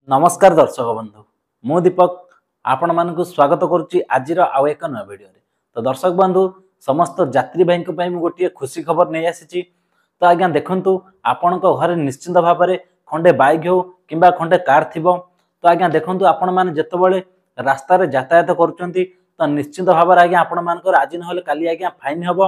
नमस्कार दर्शक बंधु मु दीपक आपण मानक स्वागत करुच्ची आज आउ एक नया वीडियो तो दर्शक बंधु समस्त यात्री भाई गोटे खुशी खबर नहीं आसी। तो आज्ञा देखु आपण घर निश्चिंत भाव में खंडे बाइक हो कि खंडे कार थी। तो आज्ञा देखु आपण मैंने जिते रास्त यातायात करुँच तो निश्चिंत भाव में आज्ञा आपण मानकर आज ना काली आज्ञा फाइन हम।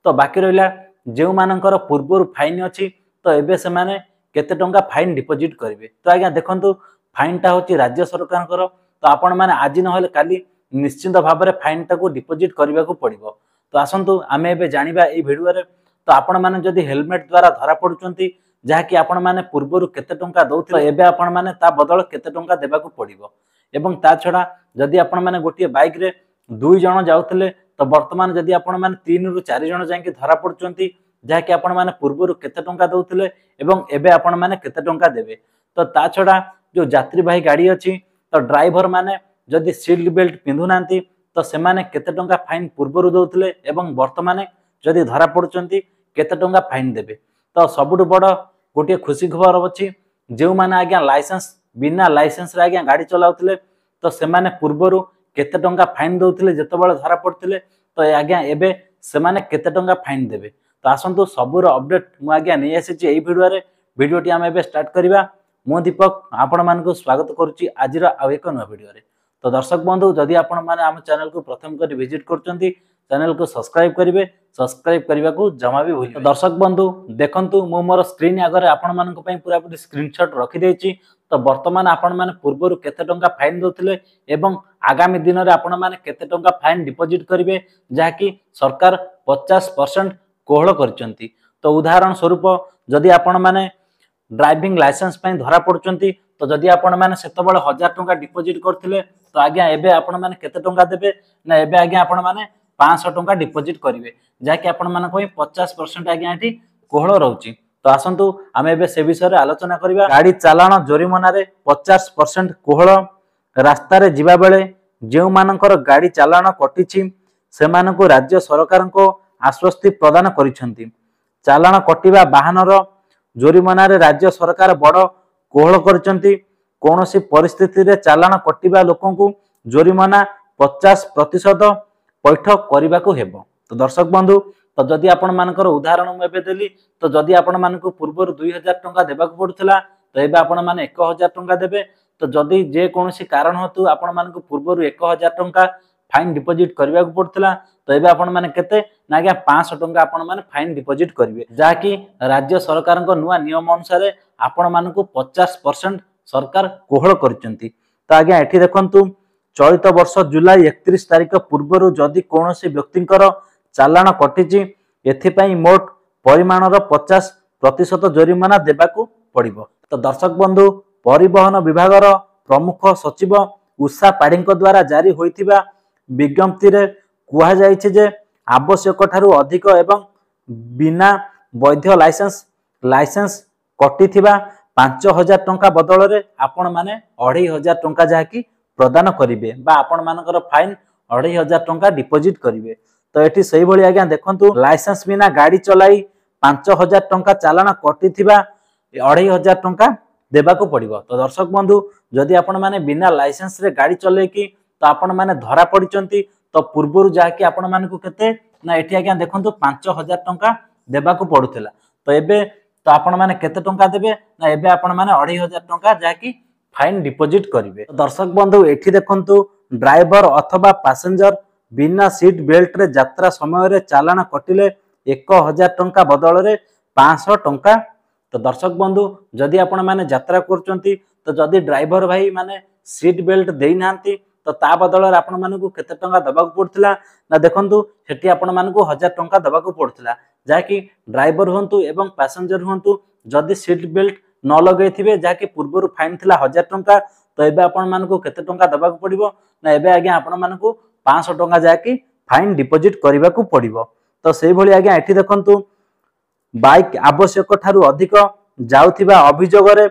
तो बाकी रहा जो मानकर पूर्वर फाइन अच्छी तो एबे से माने केते टंका फाइन डिपोजिट करेंगे। तो आज्ञा देखु फाइनटा हूँ राज्य सरकार तो आपण मैंने आज ना काली निश्चिंत भाव में फाइन टाक डिपोजिट करने को पड़ो। तो आसतु आम ए जाना ये भिडियो तो आपण मैंने जदि हेलमेट द्वारा धरा पड़ुंट जहाँकि आपण मैंने पूर्वर केते टंका दौते एबे आपण मैंने ता बदल केते टंका देबाकू पड़िबो। एवं ता छड़ा जदि आपण मैंने गोटे बाइक रे 2 जण जाउतले तो वर्तमान जदि आपण मैंने 3 रु 4 जण जाके धरा पड़ुंट जहाँकि आपण मैंने पूर्वर केते टंका दौते एवं एबे आपण मैंने केते टंका देबे। तो ता छड़ा जो यात्री भाई गाड़ी अच्छी तो ड्राइवर माने जदि सीट बेल्ट पिंधु नांती तो से माने केते टंका फाइन पूर्वर दौते एवं वर्तमान जदि धरा पड़ुंट केते टंका फाइन देबे। तो सबुठ बड़ गोटे खुशी खबर अच्छी जो मैंने आज्ञा लाइसेंस बिना लाइसेंस रे आज्ञा गाड़ी चलाउतले तो से माने पूर्वर केते टंका फाइन दौते जितेबाला धरा पड़ते तो आज्ञा एबे से माने केते टंका फाइन देबे। तो आसतु सबूर अपडेट मु आज्ञा नहीं आसी एई भिडियोटी आम एबे स्टार्ट करिबा। मु दीपक आपण मानक स्वागत करुच्ची आज आउ एक नया भिडियो। तो दर्शक बंधु जदि आपण माने आम चैनल को प्रथम कर विजिट करचंती चैनल को सब्सक्राइब करेंगे। सब्सक्राइब करने को जमा भी भूल। दर्शक बंधु देखंतु मु मोर स्क्रीन आगे आपण मानक पई पूरा पूरी स्क्रीनशॉट रखी देछि। तो वर्तमान आपण माने पूर्वर केते टंका फाइन दउथिले एवं आगामी दिन रे आपण माने केते टंका फाइन डिपोजिट करिवे जहाँकि सरकार 50% कोहल करचंती। तो उदाहरण स्वरूप जदि आपण माने ड्राइविंग लाइसेंस पई धरा पड़ुंट तो जदि आपण माने सेतबेले 1000 टंका डिपोजिट करथिले तो आज्ञा एबे आपण माने केते टंका देबे ना एबे आज्ञा आपण माने 500 टंका डिपोजिट करेंगे जहाँकि आपण मानक 50% आज्ञा एठी कोहल रहउची। तो आसंतु आम एबे से विषय आलोचना करिबा। गाड़ी चालान जोरिमाना रे 50% कोहल रास्ता रे जिबा बेले जेउ मानकर गाड़ी चालान कटिछि से मानकु राज्य सरकार को आश्वस्ति प्रदान करिसंती। चालान कटिबा वाहनर जोरिमाना रे राज्य सरकार बड़ कोहल करिसंती। कोनोसी परिस्थिति रे चालान कटिबा लोकंकु जोरिमाना 50% पैठ करने को हेबो। तो दर्शक बंधु तो जदि आपण मानकर उदाहरण मुझे देली तो जदि आपण मानक पूर्वर 2000 टंका देबाक पड़ुथला तो एबे आपण माने 1000 टंका देबे। तो जदि जे कोनोसी कारण हेतु आपण मानक पूर्वर 1000 टंका फाइन डिपोजिट करने को पड़ुथला तो एबे आपण माने केते ना आज्ञा 500 टंका आपण माने फाइन डिपोजिट करिवे जहाँकि राज्य सरकार नुआ नियम अनुसार आपण मानक 50% सरकार कोहल करचंती। तो आज्ञा एठी देखंतु चलित वर्ष जुलाई 31 तारिख पूर्व जदि कौन व्यक्ति चालाण कटिची एथिपाई मोट परिमाणर 50% जोरिमाना देबाकू पड़िबो। तो दर्शक बंधु परिवहन विभागर प्रमुख सचिव उषा पाढ़ी द्वारा जारी होइथिबा विज्ञप्ति रे कुहा जायछि जे आवश्यक ठारू अधिक एवं बिना वैध लाइसेंस कटिथिबा 5000 टंका बदल रे आपण माने 2500 टंका जहाँकि प्रदान करेंगे बा आपण मानकर फाइन 2500 टंका डिपोजिट करेंगे। तो ये से भाई आज्ञा देखंतु लाइसेंस बिना गाड़ी चलाई 5000 टंका चालान कटि 2500 टंका देबाकू पड़िबो। तो दर्शक बंधु जदि आपण माने बिना लाइसेंस रे गाड़ी चलेकी तो आपण माने धरा पड़िचंती तो पूर्वर जहाँकि आपण मानकू केते ना एठी आज्ञा देखंतु 5000 टंका देबाकू पड़ुथिला तो एबे तो आपण माने केते टंका देबे ना एबे आपण माने 2500 टंका जहाँकि फाइन डिपोजिट करेंगे। दर्शक बंधु एठी देखंतु ड्राइवर अथवा पैसेंजर बिना सीट बेल्ट रे यात्रा समय रे चालान कटिले 1000 टंका बदल रे 500 टंका। तो दर्शक बंधु जदि आपण माने यात्रा करचंती तो जदि ड्राइवर भाई माने सीट बेल्ट देई नांती तो ता बदल रे आपण मानकू केते टंका दबाकू पड़थिला ना देखंतु सेठी आपण मानकू 1000 टंका दबाकू पड़थिला जाकी ड्राइवर होंतु एवं पैसेंजर होंतु जदि सीट बेल्ट न लगे थे जहाँकि पूर्वर फाइन थिला 1000 टंका तो एबे आपण मानकू केते टंका दबाकू पड़िबो ना एबे आज्ञा आपण मानकू 500 टंका जहाँकि फाइन डिपोजिट करने को पड़िबो। तो से भली आज्ञा एठी देखंतु बाइक आवश्यक ठारू अधिक जाउथिबा अभियोग रे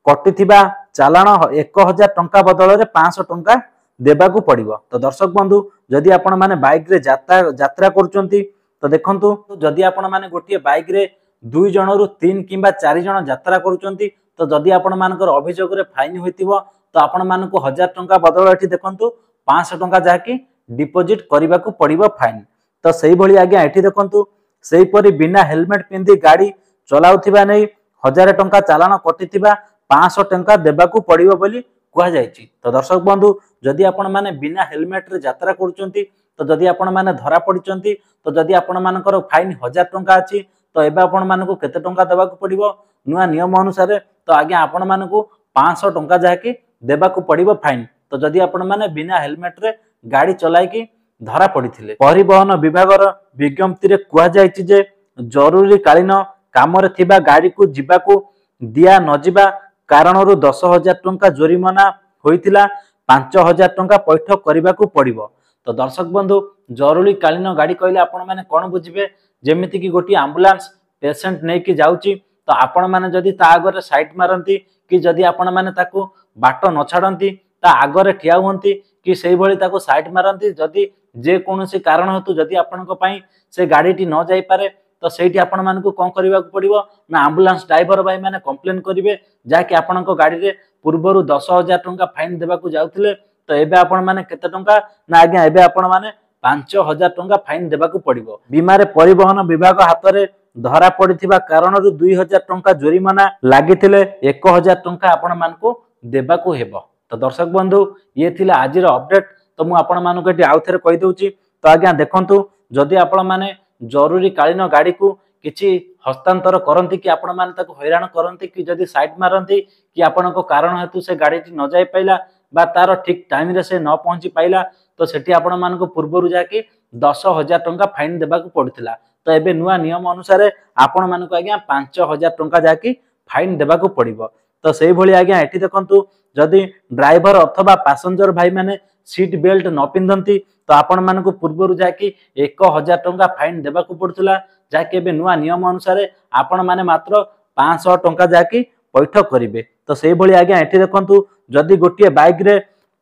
कटिथिबा चालान 1000 टंका बदल रे 500 टंका देबाकू पड़िबो। तो दर्शक बंधु जदि आपण माने बाइक रे यात्रा करचंती तो देखंतु जदि आपण माने गोटे बाइक रे 2 जन रु 3 किंबा 4 जन यात्रा करुचंती तो जदि आपण मानकर अभियोग रे फाइन होइतिबो तो आपण मानकु 1000 टंका बदल एठी देखंतु 500 टंका जाकी डिपोजिट करबा को पड़िबो फाइन। तो सेही भली आज्ञा एठी देखंतु सेही परी बिना हेलमेट पिंदी गाड़ी चलाउथिबा नै 1000 टंका चालान कटिथिबा 500 टंका देबा को पड़िबो बोली कुआ जायछि। तो दर्शक बंधु जदि आपण माने बिना हेलमेट रे यात्रा करूचंती तो जदि आपण माने धरा पड़िचंती तो जदि आपण मानकर फाइन 1000 टंका अछि तो एबे आपण मानकु केते टंका देबा को पड़िबो नुआ नियम अनुसार तो आज्ञा आपण मानकु 500 टंका जाकी देबा को पड़िबो फाइन। तो जदि आपण माने बिना हेलमेट रे गाड़ी चलाई की धरा पड़िथिले परिवहन विभाग रो विज्ञप्ति रे कुआ जायछि जे जरूरी कालीन काम रे थिबा गाड़ी को जिबा को दिया न जिबा कारणरू 10,000 टंका जोरिमाना होइतिला 5,000 टंका पैठ करबा को पड़िबो। तो दर्शक बंधु जरूरी कालीन गाड़ी कहले आपण माने कोन बुझिबे जेमिति कि गोटी एम्बुलेंस पेशेंट नै कि जाउची तो आपण माने जदि ता आगरे साइड मारंती कि जदि आपण माने ताकू बाट न छाडंती ता आगरे ठिया हुंती कि सेही भली ताकू साइड मारंती जदि जे कोनोसी कारण हेतु जदि आपनको पई से गाड़ीटी न जाई पारे तो सेठी आपण मानकू कोन करबा को पड़िबो ना एम्बुलेंस ड्राइवर भाई माने कंप्लेन करिवे जाकि आपनको गाड़ी रे पूर्वरु 10,000 टंका फाइन देबा को जाउथिले तो एबे आपण माने केते टंका ना आज्ञा एबे आपण माने 5,000 टंका फाइन देबा को पड़िबो। बीमा रे परिवहन विभाग हाथ रे धरा पड़िथिबा कारणरू 2,000 टंका जोरिमाना लागिथिले 1,000 टंका आपण मानकू देबा को हेबो। तो दर्शक बंधु ये थिला आजिर अपडेट। तो मु आपण मानकू एटी आउथरे कहि दउची तो आज्ञा देखंतु जदि आपण माने जरूरी कालीन गाड़ी को किछि हस्तांतर करंती कि आपण माने ताको हैरान करंती कि जदि साइड मारंती कि आपनको कारण हेतु से गाड़ीटी न जाई पाइला बा तार ठीक टाइम रे से न पहुंची पाइला तो सेठी आपण मानको पूर्वरु जाके 10,000 टंका फाइन देबा को पड़थिला। तो एबे नुआ नियम अनुसार आपण मानको आज्ञा 5,000 टंका जाके फाइन देबा को पड़िबो। तो सेही भली आज्ञा एठी देखंतु जदि ड्राइवर अथवा पैसेंजर भाई माने सीट बेल्ट न पिंधंती तो आपण मानको पूर्वरु जाकी 1,000 टंका फाइन देबा को पड़थिला जाके एबे नुआ नियम अनुसार आपण माने मात्र 500 टंका जाकी पैठ करिवे। तो सेही भली आज्ञा एठी देखंतु जदि गोटिए बाइक रे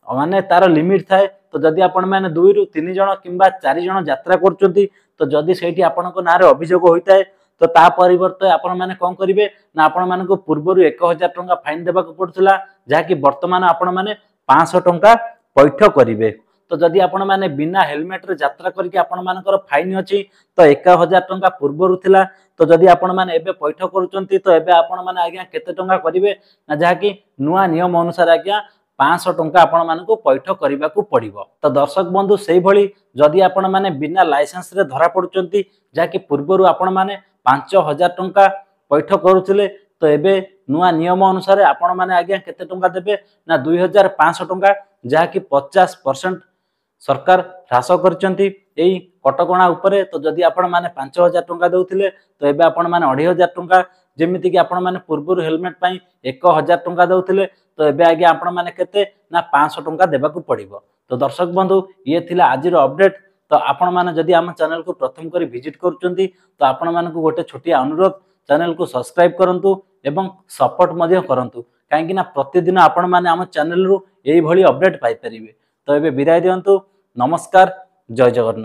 माने तार लिमिट थाए तो जदि आपण माने 2 रु 3 जण किंबा 4 जण यात्रा करचंती तो जदि सेठी आपनको नारे अभियोग होइताए तो ता परिवर्ते आपण माने कोन करिवे ना आपण मानको पूर्वरु 1,000 टंका फाइन देबा को पड़थिला जाकी वर्तमान आपण माने 500 टंका पैठ करिवे। तो जदि आपण माने बिना हेलमेट रे यात्रा करके आपण मानकर फाइन अछि तो 1,000 टंका पूर्वरु थिला तो जदि आपण माने एबे पैठ करूचंती तो एबे आपण माने आज्ञा केते टंका करिवे ना जाकी नुआ नियम अनुसार आज्ञा 500 टंका आपण मानकू पैठ करबा को पड़िबो। तो दर्शक बंधु सेही भली जदि आपण माने बिना लाइसेंस रे धरा पड़ुचंती जाकी पूर्वरु आपण माने 5,000 टंका पैठ करूथिले तो एबे नुआ नियम अनुसार आपण माने आज्ञा केते टंका देबे ना 2,500 टंका जाकी 50% सरकार ह्रास करचंती एई कटकणा उपरे। तो जदि आपण माने 5,000 टंका देउथिले तो एबे आपण माने 2,500 टंका जेमिति कि आपण माने पूर्वरु हेलमेट पई 1,000 टंका देउथिले तो एबे आज्ञा आपण माने केते ना 500 टंका देबा को पड़िबो। तो दर्शक बंधु ये थिला आजिर अपडेट। तो आपण माने जदि हम चैनल को प्रथम करी विजिट करूचंती तो आपण मानकू गोटे छोटिया अनुरोध चैनल को सब्सक्राइब करंतु एवं सपोर्ट मध्य करंतु काहेकि ना प्रतिदिन आपण माने हम चैनल रु एई भली अपडेट पाई परिबे। तो एबे विदाय दियंतु। नमस्कार, जय जगन्नाथ।